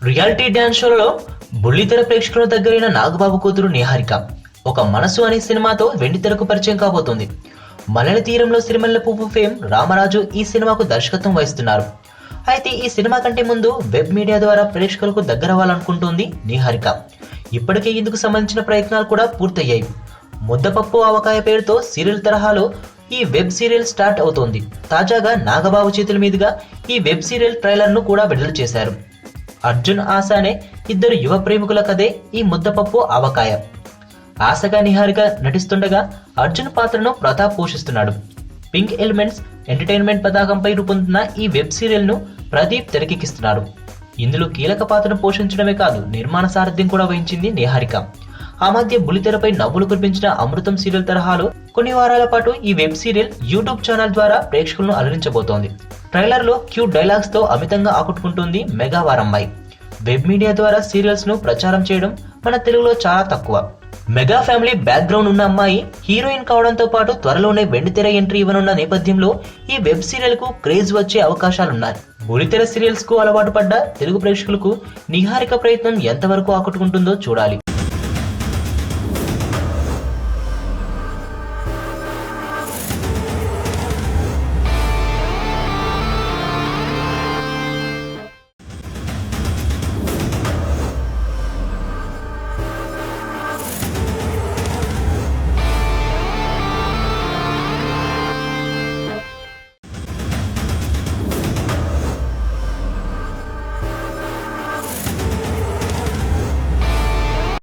Reality dance షోలలో బుల్లితెర ప్రేక్షకుల దగ్గరైన నాగబాబు కూతురు నిహారిక ఒక మనసు అనే సినిమాతో వెండితెరకు పరిచయం కాబోతోంది. మలయాళ తీరంలో సిరిమల్లె పువ్వు ఫేమ్ రామరాజు ఈ సినిమాకు దర్శకత్వం వహిస్తున్నారు. అయితే ఈ సినిమా కంటే ముందు వెబ్ మీడియా ద్వారా ప్రేక్షకులకు దగ్గరవ్వాలనుకుంటోంది నిహారిక. ఇప్పటికే ఇందుకు సంబంధించిన ప్రయత్నాలు కూడా పూర్తయ్యాయి. ముద్దపప్పు ఆవకాయ పేరుతో సీరియల్ తరహాలో ఈ వెబ్ సీరియల్ స్టార్ట్ అవుతోంది. తాజాగా నాగబాబు చేతుల మీదుగా ఈ వెబ్ సీరియల్ ట్రైలర్ ను కూడా విడుదల చేశారు. అర్జున్ ఆశ అనే ఇద్దరు యువ ప్రేమికుల కథే ఈ ముద్దపప్పు ఆవకాయ. ఆశగా నిహారిక నటిస్తుండగా అర్జున్ పాత్రను ప్రతాప్ పోషిస్తున్నాడు. పింక్ ఎలిమెంట్స్ ఎంటర్టైన్మెంట్ పతాకంపై రూపొందుతున్న ఈ వెబ్ సీరియల్ ను ప్రదీప్ తెరకెక్కిస్తున్నారు. ఇందులో కీలక పాత్రను పోషించడమే కాదు, నిర్మాణ సారథ్యం కూడా వహించింది నిహారిక. ఆ మధ్య బుల్లితెరపై నవ్వులు కురిపించిన అమృతం సీరియల్ తరహాలో కొన్ని వారాల పాటు ఈ వెబ్ సీరియల్ యూట్యూబ్ ఛానల్ ద్వారా ప్రేక్షకులను అలరించబోతోంది. ట్రైలర్ లో క్యూట్ డైలాగ్స్ తో అమితంగా ఆకట్టుకుంటుంది మెగా వారమ్మాయి. వెబ్ మీడియా ద్వారా సీరియల్స్ ను ప్రచారం చేయడం మన తెలుగులో చాలా తక్కువ. మెగా ఫ్యామిలీ బ్యాక్గ్రౌండ్ ఉన్న అమ్మాయి హీరోయిన్ కావడంతో పాటు త్వరలోనే వెండితెర ఎంట్రీ ఇవ్వనున్న నేపథ్యంలో ఈ వెబ్ సీరియల్ కు క్రేజ్ వచ్చే అవకాశాలున్నాయి. బుల్లితెర సీరియల్స్ కు అలవాటు పడ్డ తెలుగు ప్రేక్షకులకు నిహారిక ప్రయత్నం ఎంతవరకు ఆకట్టుకుంటుందో చూడాలి.